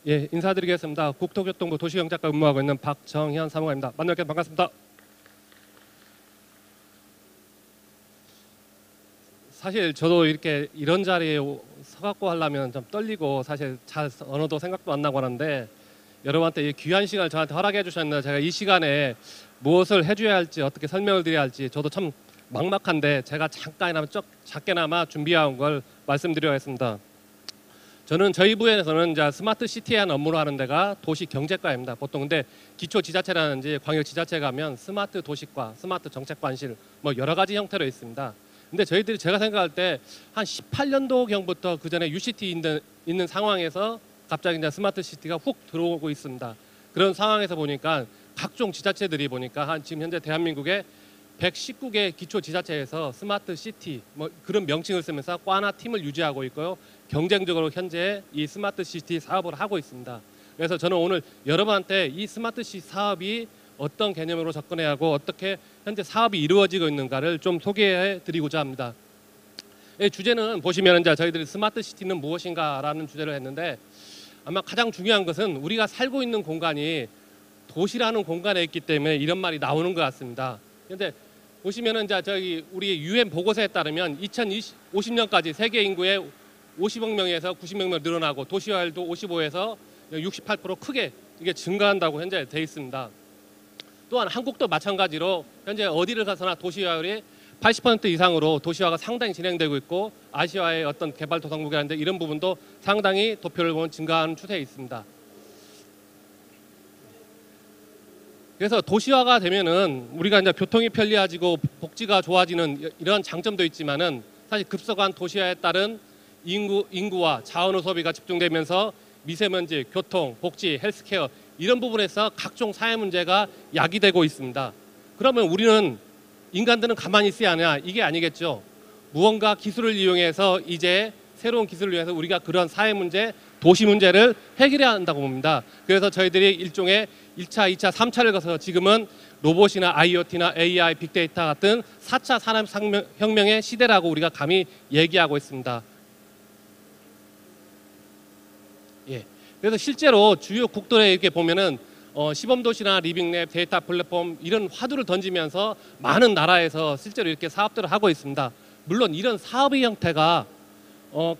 예, 인사드리겠습니다. 국토교통부 도시경제과 근무하고 있는 박정현 사무관입니다. 만나뵙게 반갑습니다. 사실 저도 이렇게 이런 자리에 서갖고 하려면 좀 떨리고 사실 잘 언어도 생각도 안 나고 하는데 여러분한테 이 귀한 시간을 저한테 허락해 주셨는데 제가 이 시간에 무엇을 해줘야 할지 어떻게 설명을 드려야 할지 저도 참 막막한데 제가 잠깐이나마 작게나마 준비한 걸 말씀드리겠습니다. 저는 저희 부에서는 이제 스마트 시티에 한 업무를 하는 데가 도시경제과입니다. 보통 근데 기초지자체라든지 광역지자체 가면 스마트 도시과, 스마트 정책관실 뭐 여러 가지 형태로 있습니다. 근데 저희들이 제가 생각할 때 한 18년도경부터 그 전에 UCT 있는 상황에서 갑자기 이제 스마트 시티가 훅 들어오고 있습니다. 그런 상황에서 보니까 각종 지자체들이 보니까 한 지금 현재 대한민국에 119개 기초지자체에서 스마트 시티 뭐 그런 명칭을 쓰면서 과나 팀을 유지하고 있고요. 경쟁적으로 현재 이 스마트 시티 사업을 하고 있습니다. 그래서 저는 오늘 여러분한테 이 스마트 시티 사업이 어떤 개념으로 접근해야 하고 어떻게 현재 사업이 이루어지고 있는가를 좀 소개해 드리고자 합니다. 주제는 보시면 이제 저희들이 스마트 시티는 무엇인가라는 주제를 했는데 아마 가장 중요한 것은 우리가 살고 있는 공간이 도시라는 공간에 있기 때문에 이런 말이 나오는 것 같습니다. 그런데 보시면은 이제 저희 우리 UN 보고서에 따르면 2050년까지 세계 인구의 50억 명에서 90억 명 늘어나고 도시화율도 55에서 68% 크게 이게 증가한다고 현재 돼 있습니다. 또한 한국도 마찬가지로 현재 어디를 가서나 도시화율이 80% 이상으로 도시화가 상당히 진행되고 있고 아시아의 어떤 개발도상국이라는데 이런 부분도 상당히 도표를 보면 증가하는 추세에 있습니다. 그래서 도시화가 되면은 우리가 이제 교통이 편리해지고 복지가 좋아지는 이러한 장점도 있지만은 사실 급속한 도시화에 따른 인구와 자원의 소비가 집중되면서 미세먼지, 교통, 복지, 헬스케어 이런 부분에서 각종 사회 문제가 야기되고 있습니다. 그러면 우리는 인간들은 가만히 있어야 하냐? 이게 아니겠죠. 무언가 기술을 이용해서 이제 새로운 기술을 이용해서 우리가 그런 사회 문제, 도시 문제를 해결해야 한다고 봅니다. 그래서 저희들이 일종의 1차, 2차, 3차를 거쳐서 지금은 로봇이나 IoT나 AI, 빅데이터 같은 4차 산업혁명의 시대라고 우리가 감히 얘기하고 있습니다. 예. 그래서 실제로 주요 국도에 이렇게 보면은 시범도시나 리빙랩, 데이터 플랫폼 이런 화두를 던지면서 많은 나라에서 실제로 이렇게 사업들을 하고 있습니다. 물론 이런 사업의 형태가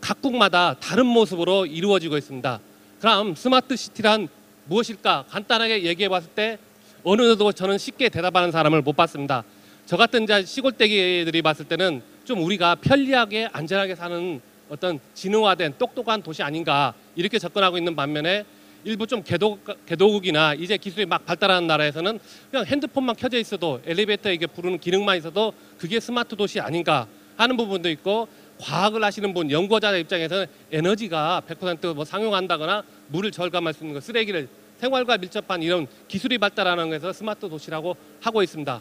각국마다 다른 모습으로 이루어지고 있습니다. 그럼 스마트 시티란 무엇일까? 간단하게 얘기해 봤을 때 어느 정도 저는 쉽게 대답하는 사람을 못 봤습니다. 저 같은 이제 시골떼기들이 봤을 때는 좀 우리가 편리하게 안전하게 사는 어떤 지능화된 똑똑한 도시 아닌가 이렇게 접근하고 있는 반면에 일부 좀 개도국이나 이제 기술이 막 발달하는 나라에서는 그냥 핸드폰만 켜져 있어도 엘리베이터에 이게 부르는 기능만 있어도 그게 스마트 도시 아닌가 하는 부분도 있고 과학을 하시는 분 연구자의 입장에서는 에너지가 100% 뭐 상용한다거나 물을 절감할 수 있는 거 쓰레기를 생활과 밀접한 이런 기술이 발달하는 것에서 스마트 도시라고 하고 있습니다.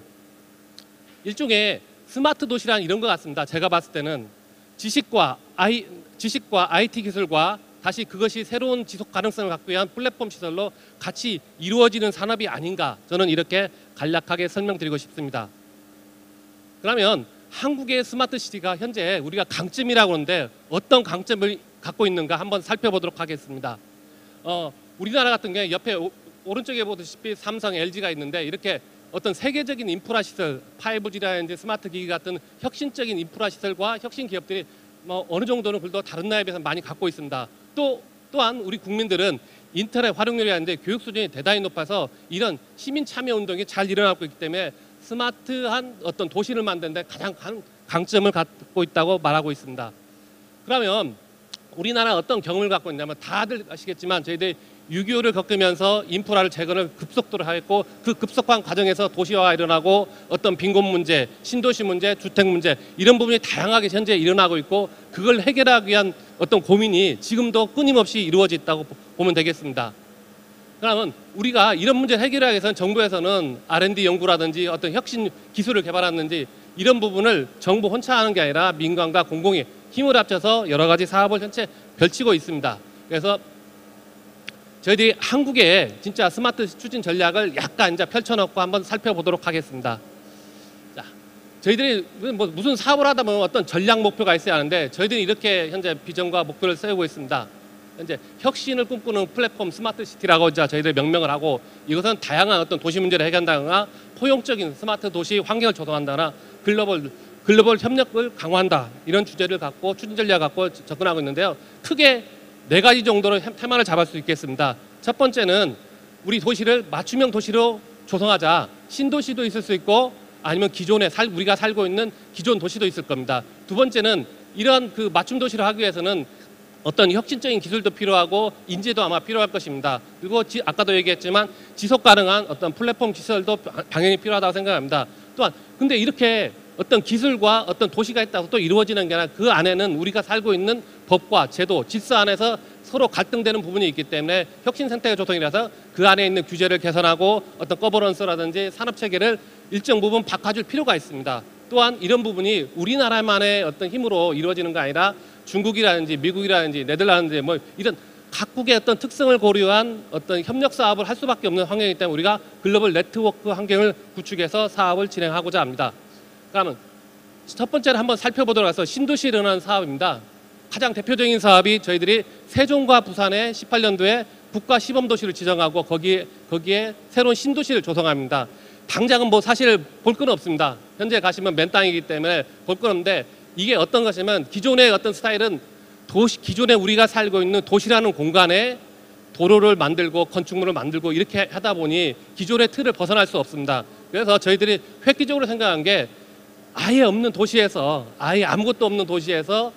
일종의 스마트 도시란 이런 것 같습니다. 제가 봤을 때는 지식과 IT 기술과 다시 그것이 새로운 지속 가능성을 갖기 위한 플랫폼 시설로 같이 이루어지는 산업이 아닌가 저는 이렇게 간략하게 설명드리고 싶습니다. 그러면 한국의 스마트 시티가 현재 우리가 강점이라고 하는데 어떤 강점을 갖고 있는가 한번 살펴보도록 하겠습니다. 우리나라 같은 경우에 옆에 오른쪽에 보시다시피 삼성, LG가 있는데 이렇게 어떤 세계적인 인프라 시설, 5G라든지 스마트 기기 같은 혁신적인 인프라 시설과 혁신 기업들이 뭐 어느 정도는 그래도 다른 나라에 비해서 많이 갖고 있습니다. 또한 우리 국민들은 인터넷 활용률이 하는데 교육 수준이 대단히 높아서 이런 시민 참여 운동이 잘 일어나고 있기 때문에 스마트한 어떤 도시를 만드는 데 가장 강점을 갖고 있다고 말하고 있습니다. 그러면 우리나라 어떤 경험을 갖고 있냐면 다들 아시겠지만 저희들이 6.25를 겪으면서 인프라를 재건을 급속도로 하였고 그 급속한 과정에서 도시화가 일어나고 어떤 빈곤 문제, 신도시 문제, 주택 문제 이런 부분이 다양하게 현재 일어나고 있고 그걸 해결하기 위한 어떤 고민이 지금도 끊임없이 이루어져 있다고 보면 되겠습니다. 그러면 우리가 이런 문제를 해결하기 위해서는 정부에서는 R&D 연구라든지 어떤 혁신 기술을 개발하는지 이런 부분을 정부 혼자 하는 게 아니라 민간과 공공이 힘을 합쳐서 여러 가지 사업을 현재 펼치고 있습니다. 그래서 저희들이 한국의 진짜 스마트 추진 전략을 약간 이제 펼쳐놓고 한번 살펴보도록 하겠습니다. 자, 저희들이 뭐 무슨 사업을 하다 보면 어떤 전략 목표가 있어야 하는데 저희들이 이렇게 현재 비전과 목표를 세우고 있습니다. 현재 혁신을 꿈꾸는 플랫폼 스마트 시티라고 이제 저희들 명명을 하고, 이것은 다양한 어떤 도시 문제를 해결한다거나 포용적인 스마트 도시 환경을 조성한다거나 글로벌 협력을 강화한다, 이런 주제를 갖고 추진 전략 갖고 접근하고 있는데요. 크게 네 가지 정도로 테마를 잡을 수 있겠습니다. 첫 번째는 우리 도시를 맞춤형 도시로 조성하자. 신도시도 있을 수 있고 아니면 기존에 우리가 살고 있는 기존 도시도 있을 겁니다. 두 번째는 이런 그 맞춤 도시를 하기 위해서는 어떤 혁신적인 기술도 필요하고 인재도 아마 필요할 것입니다. 그리고 아까도 얘기했지만 지속 가능한 어떤 플랫폼 시설도 당연히 필요하다고 생각합니다. 또한 근데 이렇게 어떤 기술과 어떤 도시가 있다고 또 이루어지는 게 아니라 그 안에는 우리가 살고 있는 법과 제도, 질서 안에서 서로 갈등되는 부분이 있기 때문에 혁신 생태계 조성이라서 그 안에 있는 규제를 개선하고 어떤 거버넌스라든지 산업 체계를 일정 부분 바꿔줄 필요가 있습니다. 또한 이런 부분이 우리나라만의 어떤 힘으로 이루어지는 게 아니라 중국이라든지 미국이라든지 네덜란드 뭐 이런 각국의 어떤 특성을 고려한 어떤 협력 사업을 할 수밖에 없는 환경이기 때문에 우리가 글로벌 네트워크 환경을 구축해서 사업을 진행하고자 합니다. 그러면 첫 번째로 한번 살펴보도록 해서 신도시 일어나는 사업입니다. 가장 대표적인 사업이 저희들이 세종과 부산에 18년도에 국가 시범도시를 지정하고 거기에 새로운 신도시를 조성합니다. 당장은 뭐 사실 볼 건 없습니다. 현재 가시면 맨 땅이기 때문에 볼 건 없는데, 이게 어떤 것이냐면 기존의 어떤 스타일은 기존에 우리가 살고 있는 도시라는 공간에 도로를 만들고 건축물을 만들고 이렇게 하다 보니 기존의 틀을 벗어날 수 없습니다. 그래서 저희들이 획기적으로 생각한 게 아예 없는 도시에서, 아예 아무것도 없는 도시에서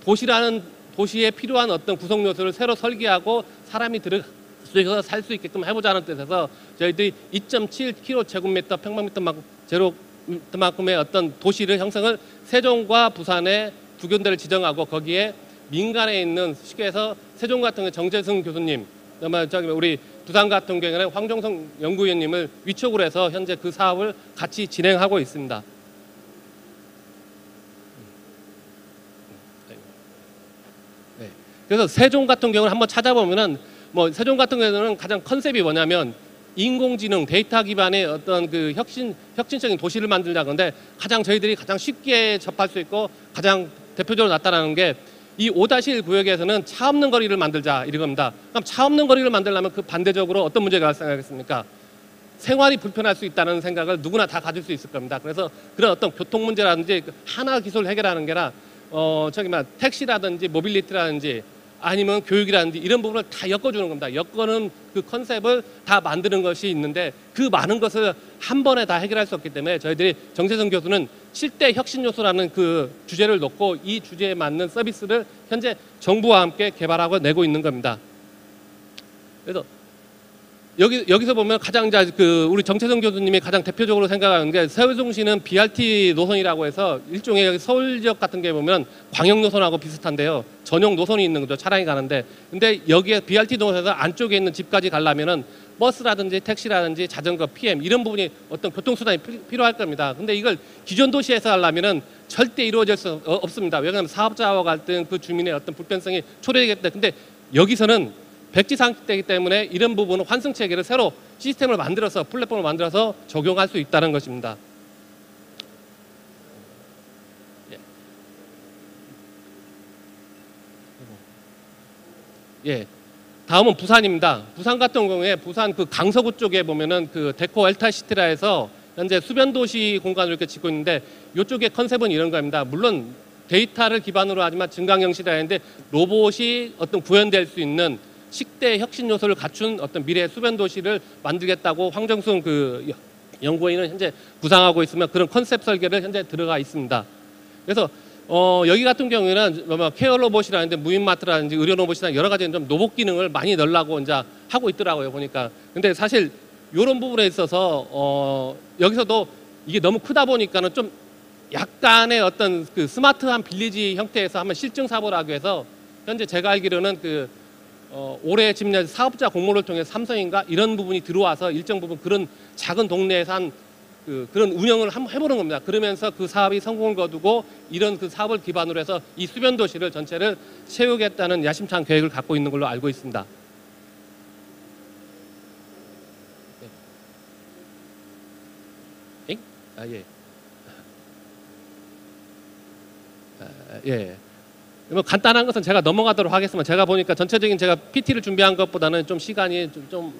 도시라는 도시에 필요한 어떤 구성 요소를 새로 설계하고 사람이 들어가서 살 수 있게끔 해보자는 뜻에서 저희들이 2.7km 평방미터만큼의 어떤 도시를 형성을 세종과 부산에 두 군데를 지정하고 거기에 민간에 있는 쉽게 해서 세종 같은 경우 정재승 교수님, 우리 부산 같은 경우에는 황종성 연구위원님을 위촉으로 해서 현재 그 사업을 같이 진행하고 있습니다. 네. 그래서 세종 같은 경우는 한번 찾아보면은 뭐 세종 같은 경우는 가장 컨셉이 뭐냐면 인공지능 데이터 기반의 어떤 그 혁신적인 도시를 만들자. 건데 저희들이 가장 쉽게 접할 수 있고 가장 대표적으로 나타나는 게 이 5-1 구역에서는 차 없는 거리를 만들자 이겁니다. 그럼 차 없는 거리를 만들려면 그 반대적으로 어떤 문제가 발생하겠습니까? 생활이 불편할 수 있다는 생각을 누구나 다 가질 수 있을 겁니다. 그래서 그런 어떤 교통 문제라든지 하나 기술을 해결하는 게 아니라 택시라든지 모빌리티라든지 아니면 교육이라든지 이런 부분을 다 엮어주는 겁니다. 엮어는 그 컨셉을 다 만드는 것이 있는데 그 많은 것을 한 번에 다 해결할 수 없기 때문에 저희들이 정재성 교수는 7대 혁신 요소라는 그 주제를 놓고 이 주제에 맞는 서비스를 현재 정부와 함께 개발하고 내고 있는 겁니다. 그래서 여기서 보면 가장 우리 정채성 교수님이 가장 대표적으로 생각하는 게 세종시는 BRT 노선이라고 해서 일종의 여기 서울지역 같은 게 보면 광역 노선하고 비슷한데요. 전용 노선이 있는 거죠. 차량이 가는데. 근데 여기에 BRT 노선에서 안쪽에 있는 집까지 가려면은 버스라든지 택시라든지 자전거, PM 이런 부분이 어떤 교통수단이 필요할 겁니다. 근데 이걸 기존 도시에서 하려면은 절대 이루어질 수 없습니다. 왜냐하면 사업자와 갈등, 그 주민의 어떤 불편성이 초래되기 때문에. 근데 여기서는 백지상식되기 때문에 이런 부분은 환승 체계를 새로 시스템을 만들어서 플랫폼을 만들어서 적용할 수 있다는 것입니다. 예. 다음은 부산입니다. 부산 같은 경우에 부산 그 강서구 쪽에 보면은 그 데코 엘타시티라 해서 현재 수변 도시 공간을 이렇게 짓고 있는데 이쪽의 컨셉은 이런 겁니다. 물론 데이터를 기반으로 하지만 증강 형식이 아닌데 로봇이 어떤 구현될 수 있는 10대 혁신 요소를 갖춘 어떤 미래 수변 도시를 만들겠다고 황정순 그 연구원은 현재 구상하고 있으면 그런 컨셉 설계를 현재 들어가 있습니다. 그래서 여기 같은 경우에는 케어 로봇이라는데 무인마트라든지 의료 로봇이나 여러 가지 좀 로봇 기능을 많이 넣으려고 이제 하고 있더라고요 보니까. 근데 사실 이런 부분에 있어서 여기서도 이게 너무 크다 보니까는 좀 약간의 어떤 그 스마트한 빌리지 형태에서 한번 실증 사보를 하기 위해서 현재 제가 알기로는 올해 지금 사업자 공모를 통해 삼성인가 이런 부분이 들어와서 일정 부분 그런 작은 동네에서 한 그런 운영을 한번 해보는 겁니다. 그러면서 그 사업이 성공을 거두고 이런 그 사업을 기반으로 해서 이 수변 도시를 전체를 채우겠다는 야심찬 계획을 갖고 있는 걸로 알고 있습니다. 예. 예. 뭐 간단한 것은 제가 넘어가도록 하겠습니다. 제가 보니까 전체적인 제가 PT를 준비한 것보다는 좀 시간이 좀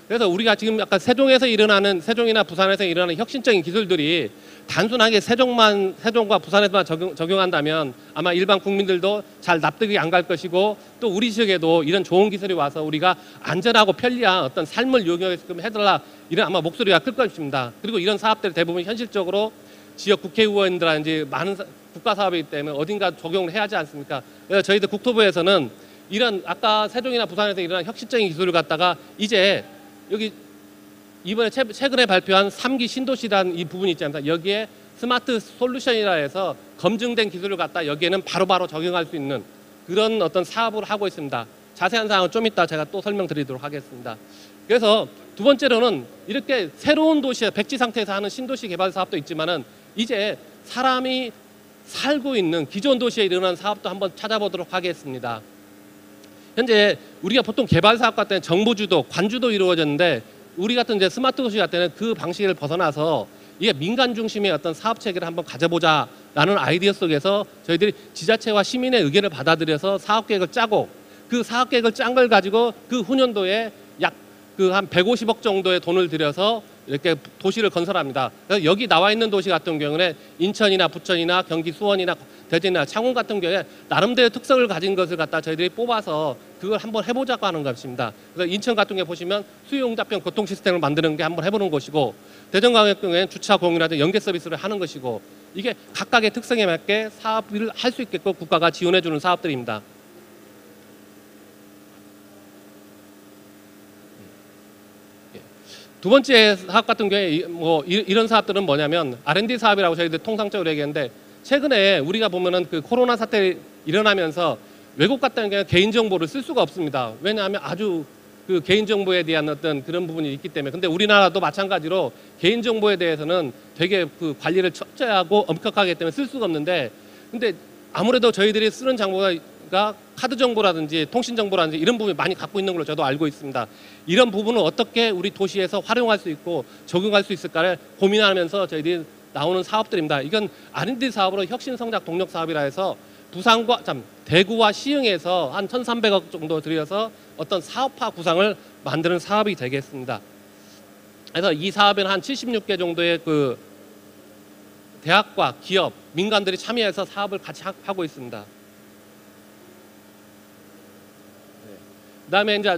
그래서 우리가 지금 약간 세종이나 부산에서 일어나는 혁신적인 기술들이 단순하게 세종과 부산에서만 적용한다면 아마 일반 국민들도 잘 납득이 안 갈 것이고, 또 우리 지역에도 이런 좋은 기술이 와서 우리가 안전하고 편리한 어떤 삶을 요구하게끔 해달라, 이런 아마 목소리가 클 것입니다. 그리고 이런 사업들이 대부분 현실적으로 지역 국회의원들이라든지 많은 국가 사업이기 때문에 어딘가 적용을 해야 하지 않습니까? 그래서 저희들 국토부에서는 이런 아까 세종이나 부산에서 일어난 혁신적인 기술을 갖다가 이제 여기 이번에 최근에 발표한 3기 신도시라는 이 부분이 있지 않습니까? 여기에 스마트 솔루션이라 해서 검증된 기술을 갖다 여기에는 바로바로 적용할 수 있는 그런 어떤 사업을 하고 있습니다. 자세한 사항은 좀 이따 제가 또 설명드리도록 하겠습니다. 그래서 두 번째로는 이렇게 새로운 도시에 백지 상태에서 하는 신도시 개발 사업도 있지만은 이제 사람이 살고 있는 기존 도시에 일어나는 사업도 한번 찾아보도록 하겠습니다. 현재 우리가 보통 개발 사업 같을 때는 정부 주도, 관주도 이루어졌는데, 우리 같은 이제 스마트 도시 같을 때는 그 방식을 벗어나서 이게 민간 중심의 어떤 사업 체계를 한번 가져보자라는 아이디어 속에서 저희들이 지자체와 시민의 의견을 받아들여서 사업 계획을 짜고, 그 사업 계획을 짠 걸 가지고 그 후년도에 약 그 한 150억 정도의 돈을 들여서 이렇게 도시를 건설합니다. 그래서 여기 나와 있는 도시 같은 경우는 인천이나 부천이나 경기 수원이나 대전이나 창원 같은 경우에 나름대로 특성을 가진 것을 갖다 저희들이 뽑아서 그걸 한번 해보자고 하는 것입니다. 그래서 인천 같은 경우에 보시면 수요응답형 교통 시스템을 만드는 게 한번 해보는 것이고, 대전광역경우에는 주차 공유라든지 연계 서비스를 하는 것이고, 이게 각각의 특성에 맞게 사업을 할 수 있게끔 국가가 지원해주는 사업들입니다. 두 번째 사업 같은 경우에 뭐 이런 사업들은 뭐냐면 R&D 사업이라고 저희들 통상적으로 얘기하는데, 최근에 우리가 보면은 그 코로나 사태 일어나면서 외국 같은 경우에 개인정보를 쓸 수가 없습니다. 왜냐하면 아주 그 개인정보에 대한 어떤 그런 부분이 있기 때문에. 근데 우리나라도 마찬가지로 개인정보에 대해서는 되게 그 관리를 철저히 하고 엄격하기 때문에 쓸 수가 없는데, 근데 아무래도 저희들이 쓰는 정보가 카드 정보라든지 통신 정보라든지 이런 부분을 많이 갖고 있는 걸로 저도 알고 있습니다. 이런 부분을 어떻게 우리 도시에서 활용할 수 있고 적용할 수 있을까를 고민하면서 저희들이 나오는 사업들입니다. 이건 R&D 사업으로 혁신성장 동력 사업이라 해서 대구와 시흥에서 한 1,300억 정도 들여서 어떤 사업화 구상을 만드는 사업이 되겠습니다. 그래서 이 사업에는 한 76개 정도의 그 대학과 기업, 민간들이 참여해서 사업을 같이 하고 있습니다. 그다음에 이제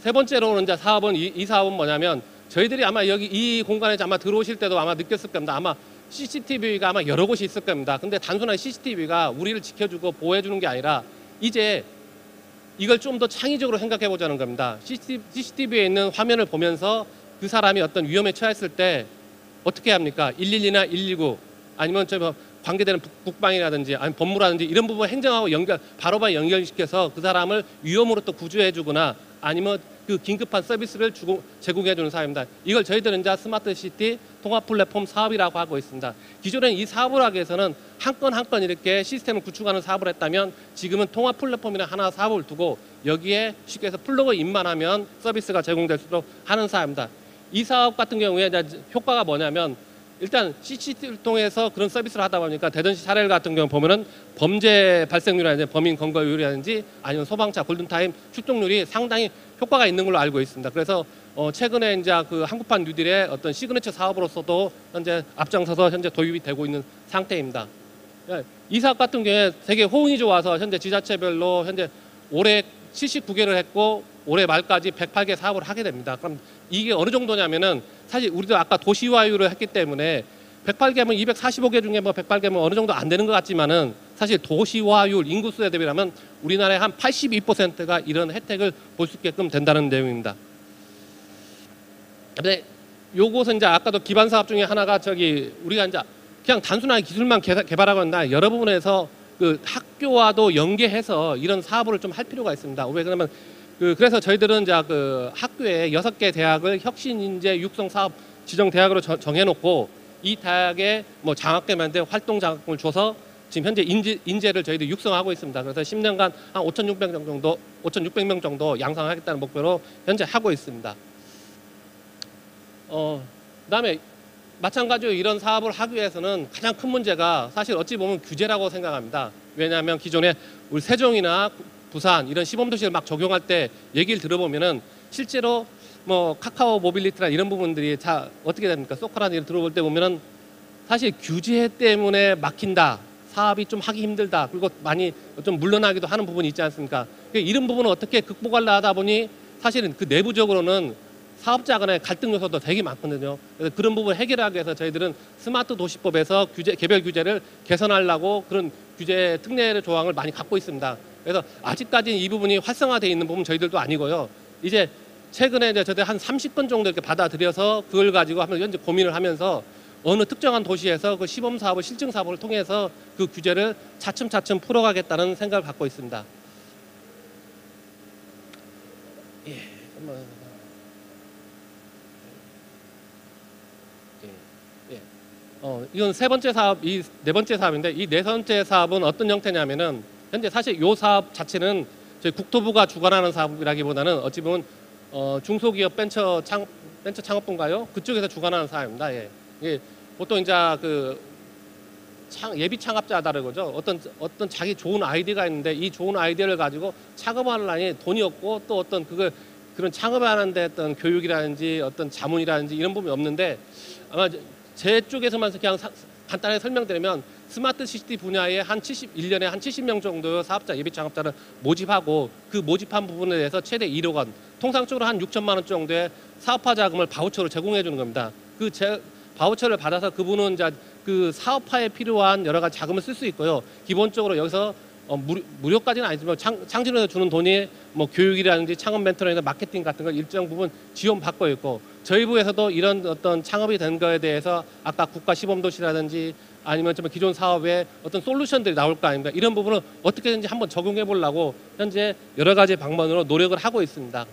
세 번째로는 이제 사업은 이 사업은 뭐냐면, 저희들이 아마 여기 이 공간에 아마 들어오실 때도 아마 느꼈을 겁니다. 아마 CCTV가 아마 여러 곳이 있을 겁니다. 근데 단순한 CCTV가 우리를 지켜주고 보호해주는 게 아니라 이제 이걸 좀 더 창의적으로 생각해 보자는 겁니다. CCTV에 있는 화면을 보면서 그 사람이 어떤 위험에 처했을 때 어떻게 합니까? 112나 119 아니면 관계되는 국방이라든지 아니면 법무라든지 이런 부분 행정하고 바로바로 연결시켜서 그 사람을 위험으로부터 구조해주거나 아니면 그 긴급한 서비스를 제공해주는 사업입니다. 이걸 저희들은 이제 스마트시티 통합 플랫폼 사업이라고 하고 있습니다. 기존에는 이 사업을 하기 위해서는 한 건 한 건 이렇게 시스템을 구축하는 사업을 했다면, 지금은 통합 플랫폼이나 하나 사업을 두고 여기에 쉽게 해서 플러그인만 하면 서비스가 제공될 수 있도록 하는 사업입니다. 이 사업 같은 경우에 이제 효과가 뭐냐면, 일단 CCTV를 통해서 그런 서비스를 하다 보니까 대전시 사례 같은 경우 보면은 범죄 발생률이라든지 범인 검거율이라든지 아니면 소방차 골든타임 출동률이 상당히 효과가 있는 걸로 알고 있습니다. 그래서 최근에 이제 그 한국판 뉴딜의 어떤 시그니처 사업으로서도 현재 앞장서서 현재 도입이 되고 있는 상태입니다. 이 사업 같은 경우에 되게 호응이 좋아서 현재 지자체별로 현재 올해 79개를 했고 올해 말까지 108개 사업을 하게 됩니다. 그럼 이게 어느 정도냐면은, 사실 우리도 아까 도시화율을 했기 때문에 108개면 245개 중에 뭐 108개면 어느 정도 안 되는 것 같지만은, 사실 도시화율 인구수에 대비하면 우리나라의 한 82%가 이런 혜택을 볼 수 있게끔 된다는 내용입니다. 근데 요것은 이제 아까도 기반 사업 중에 하나가 우리가 이제 그냥 단순하게 기술만 개발하고 있나 여러 부분에서 그 학교와도 연계해서 이런 사업을 좀 할 필요가 있습니다. 왜 그러면 그래서 저희들은 이제 그 학교에 6개 대학을 혁신인재 육성 사업 지정 대학으로 정해놓고, 이 대학에 뭐 장학금한테 활동 장학금을 줘서 지금 현재 인재를 저희들이 육성하고 있습니다. 그래서 10년간 한 5,600명 정도 양성하겠다는 목표로 현재 하고 있습니다. 그다음에 마찬가지로 이런 사업을 하기 위해서는 가장 큰 문제가 사실 어찌 보면 규제라고 생각합니다. 왜냐하면 기존에 우리 세종이나 부산 이런 시범도시를 막 적용할 때 얘기를 들어보면은 실제로 뭐 카카오 모빌리티나 이런 부분들이 다 어떻게 됩니까? 소카라는 일을 들어볼 때 보면은 사실 규제 때문에 막힌다. 사업이 좀 하기 힘들다. 그리고 많이 좀 물러나기도 하는 부분이 있지 않습니까? 이런 부분을 어떻게 극복하려 하다 보니 사실은 그 내부적으로는 사업자 간의 갈등 요소도 되게 많거든요. 그래서 그런 부분을 해결하기 위해서 저희들은 스마트 도시법에서 개별 규제를 개선하려고 그런 규제 특례 조항을 많이 갖고 있습니다. 그래서 아직까지는 이 부분이 활성화되어 있는 부분 저희들도 아니고요. 이제 최근에 이제 저희들 한 30건 정도 이렇게 받아들여서 그걸 가지고 한번 현재 고민을 하면서 어느 특정한 도시에서 그 시범 사업을 실증 사업을 통해서 그 규제를 차츰차츰 풀어가겠다는 생각을 갖고 있습니다. 예, 이건 세 번째 사업, 이 네 번째 사업인데 이 네 번째 사업은 어떤 형태냐면은 현재 사실 이 사업 자체는 저희 국토부가 주관하는 사업이라기보다는 어찌 보면 중소기업 벤처 창업부인가요? 그쪽에서 주관하는 사업입니다. 예. 예. 보통 이제 그 예비 창업자다 그러죠. 어떤 자기 좋은 아이디어가 있는데 이 좋은 아이디어를 가지고 창업하려니 돈이 없고 또 어떤 그런 창업하는데 어떤 교육이라든지 어떤 자문이라든지 이런 부분이 없는데 아마 제 쪽에서만 그냥 간단하게 설명드리면 스마트 시티 분야에 한 1년에 한 70명 정도 사업자 예비 창업자를 모집하고 그 모집한 부분에 대해서 최대 1억 원, 통상적으로 한 6천만 원 정도의 사업화 자금을 바우처로 제공해 주는 겁니다. 바우처를 받아서 그분은 이제 그 사업화에 필요한 여러 가지 자금을 쓸 수 있고요. 기본적으로 여기서 무료까지는 아니지만 창진에서 주는 돈이 뭐 교육이라든지 창업 멘토링이나 마케팅 같은 걸 일정 부분 지원받고 있고 저희 부에서도 이런 어떤 창업이 된 거에 대해서 아까 국가 시범도시라든지 아니면 좀 기존 사업에 어떤 솔루션들이 나올 거 아닙니까? 이런 부분을 어떻게든지 한번 적용해 보려고 현재 여러 가지 방법으로 노력을 하고 있습니다.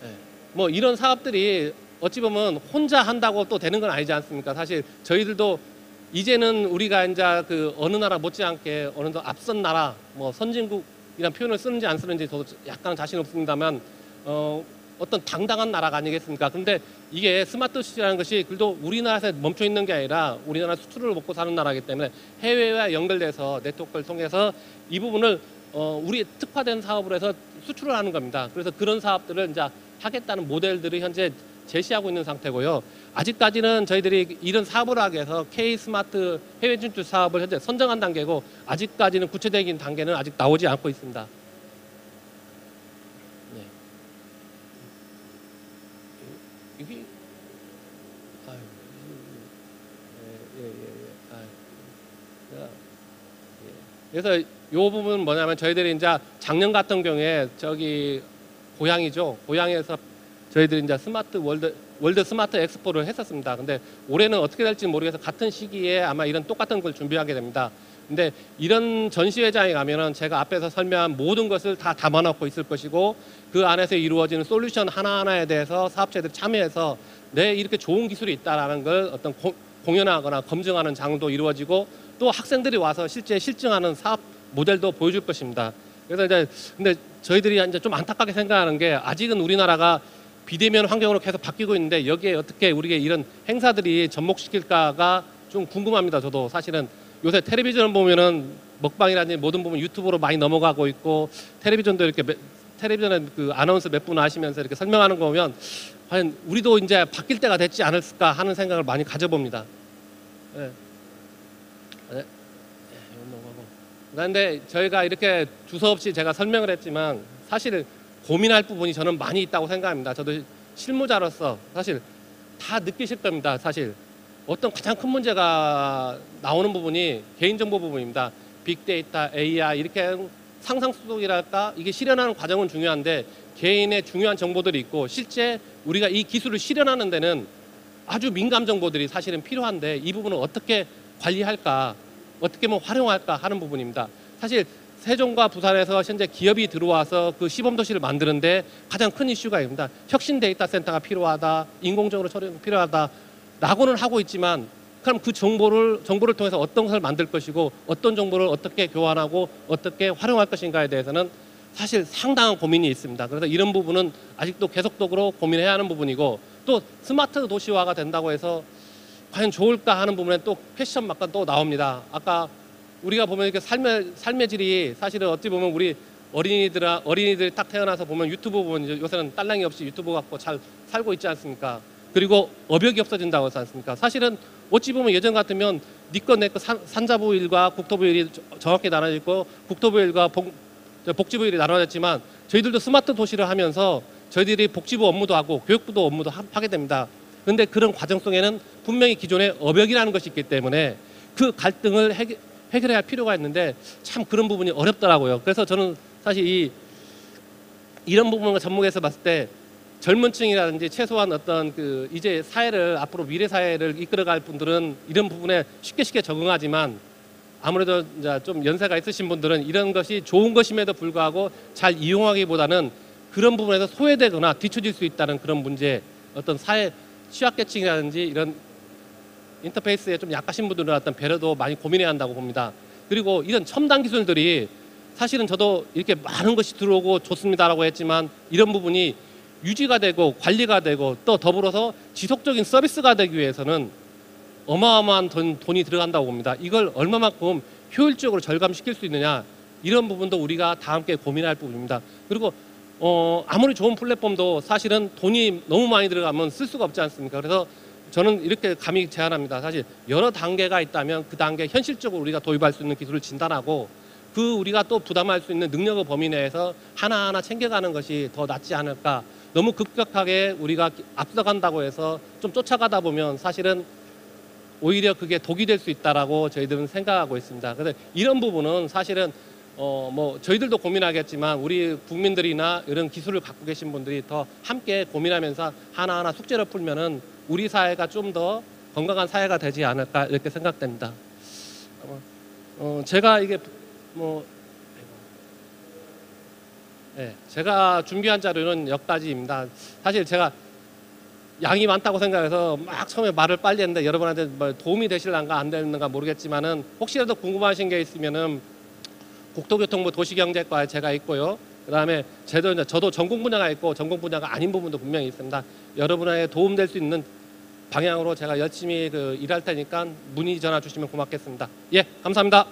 네. 뭐 이런 사업들이 어찌 보면 혼자 한다고 또 되는 건 아니지 않습니까? 사실 저희들도 이제는 우리가 이제 그 어느 나라 못지않게 어느 더 앞선 나라, 뭐 선진국이라는 표현을 쓰는지 안 쓰는지 저도 약간 자신 없습니다만 어떤 당당한 나라가 아니겠습니까? 근데 이게 스마트 시티라는 것이 그래도 우리나라에서 멈춰 있는 게 아니라 우리나라 수출을 먹고 사는 나라이기 때문에 해외와 연결돼서 네트워크를 통해서 이 부분을 우리 특화된 사업으로 해서 수출을 하는 겁니다. 그래서 그런 사업들을 이제 하겠다는 모델들을 현재 제시하고 있는 상태고요. 아직까지는 저희들이 이런 사업을 하기 위해서 K-스마트 해외 진출 사업을 현재 선정한 단계고 아직까지는 구체적인 단계는 아직 나오지 않고 있습니다. 네. 이게 그래서 이 부분은 뭐냐면 저희들이 이제 작년 같은 경우에 저기 고향이죠. 고향에서 저희들이 이제 월드 스마트 엑스포를 했었습니다. 근데 올해는 어떻게 될지 모르겠어서 같은 시기에 아마 이런 똑같은 걸 준비하게 됩니다. 근데 이런 전시회장에 가면은 제가 앞에서 설명한 모든 것을 다 담아놓고 있을 것이고 그 안에서 이루어지는 솔루션 하나하나에 대해서 사업체들이 참여해서 이렇게 좋은 기술이 있다라는 걸 어떤 공연하거나 검증하는 장도 이루어지고 또 학생들이 와서 실제 실증하는 사업 모델도 보여줄 것입니다. 그래서 이제 근데 저희들이 이제 좀 안타깝게 생각하는 게 아직은 우리나라가 비대면 환경으로 계속 바뀌고 있는데 여기에 어떻게 우리가 이런 행사들이 접목시킬까가 좀 궁금합니다. 저도 사실은 요새 텔레비전 보면은 먹방이라든지 모든 부분 유튜브로 많이 넘어가고 있고 텔레비전도 이렇게 텔레비전에 그 아나운서 몇 분 하시면서 이렇게 설명하는 거 보면 과연 우리도 이제 바뀔 때가 됐지 않을까 하는 생각을 많이 가져봅니다. 네. 네. 그런데 저희가 이렇게 주저없이 제가 설명을 했지만 사실 고민할 부분이 저는 많이 있다고 생각합니다. 저도 실무자로서 사실 다 느끼실 겁니다. 사실 어떤 가장 큰 문제가 나오는 부분이 개인정보 부분입니다. 빅데이터, AI 이렇게 상상수속이랄까 이게 실현하는 과정은 중요한데 개인의 중요한 정보들이 있고 실제 우리가 이 기술을 실현하는 데는 아주 민감 정보들이 사실은 필요한데 이 부분을 어떻게 관리할까 어떻게 활용할까 하는 부분입니다. 사실 세종과 부산에서 현재 기업이 들어와서 그 시범도시를 만드는데 가장 큰 이슈가 있습니다. 혁신 데이터 센터가 필요하다, 인공적으로 처리가 필요하다 라고는 하고 있지만 그럼 그 정보를 통해서 어떤 것을 만들 것이고 어떤 정보를 어떻게 교환하고 어떻게 활용할 것인가에 대해서는 사실 상당한 고민이 있습니다. 그래서 이런 부분은 아직도 계속적으로 고민해야 하는 부분이고 또 스마트 도시화가 된다고 해서 과연 좋을까 하는 부분에 또 패션 막과 또 나옵니다. 아까 우리가 보면 이렇게 삶의 질이 사실은 어찌 보면 우리 어린이들이 딱 태어나서 보면 유튜브 보면 이제 요새는 딸랑이 없이 유튜브 갖고 잘 살고 있지 않습니까? 그리고 업역이 없어진다고 하지 않습니까? 사실은 어찌 보면 예전 같으면 니꺼 내꺼 산자부 일과 국토부 일이 정확히 나눠져 있고 국토부 일과 복지부 일이 나눠졌지만 저희들도 스마트 도시를 하면서 저희들이 복지부 업무도 하고 교육부도 업무도 하게 됩니다. 그런데 그런 과정 속에는 분명히 기존에 업역이라는 것이 있기 때문에 그 갈등을 해결해야 할 필요가 있는데 참 그런 부분이 어렵더라고요. 그래서 저는 사실 이런 부분을 접목해서 봤을 때 젊은 층이라든지 최소한 어떤 그 이제 사회를 앞으로 미래 사회를 이끌어갈 분들은 이런 부분에 쉽게 적응하지만 아무래도 이제 좀 연세가 있으신 분들은 이런 것이 좋은 것임에도 불구하고 잘 이용하기보다는 그런 부분에서 소외되거나 뒤처질 수 있다는 그런 문제, 어떤 사회 취약계층이라든지 이런 인터페이스에 좀 약하신 분들은 어떤 배려도 많이 고민해야 한다고 봅니다. 그리고 이런 첨단 기술들이 사실은 저도 이렇게 많은 것이 들어오고 좋습니다라고 했지만 이런 부분이 유지가 되고 관리가 되고 또 더불어서 지속적인 서비스가 되기 위해서는 어마어마한 돈이 들어간다고 봅니다. 이걸 얼마만큼 효율적으로 절감시킬 수 있느냐, 이런 부분도 우리가 다 함께 고민할 부분입니다. 그리고 아무리 좋은 플랫폼도 사실은 돈이 너무 많이 들어가면 쓸 수가 없지 않습니까? 그래서 저는 이렇게 감히 제안합니다. 사실 여러 단계가 있다면 그 단계 현실적으로 우리가 도입할 수 있는 기술을 진단하고 그 우리가 또 부담할 수 있는 능력의 범위 내에서 하나하나 챙겨가는 것이 더 낫지 않을까. 너무 급격하게 우리가 앞서간다고 해서 좀 쫓아가다 보면 사실은 오히려 그게 독이 될 수 있다라고 저희들은 생각하고 있습니다. 그래서 이런 부분은 사실은 뭐 저희들도 고민하겠지만 우리 국민들이나 이런 기술을 갖고 계신 분들이 더 함께 고민하면서 하나하나 숙제를 풀면은 우리 사회가 좀 더 건강한 사회가 되지 않을까 이렇게 생각됩니다. 제가 이게 제가 준비한 자료는 여기까지입니다. 사실 제가 양이 많다고 생각해서 막 처음에 말을 빨리 했는데 여러분한테 뭐 도움이 되실란가 안 되는가 모르겠지만은 혹시라도 궁금하신 게 있으면은 국토교통부 도시경제과에 제가 있고요. 그다음에 저도 전공 분야가 있고 전공 분야가 아닌 부분도 분명히 있습니다. 여러분에게 도움될 수 있는 방향으로 제가 열심히 일할 테니까 문의 전화 주시면 고맙겠습니다. 예, 감사합니다.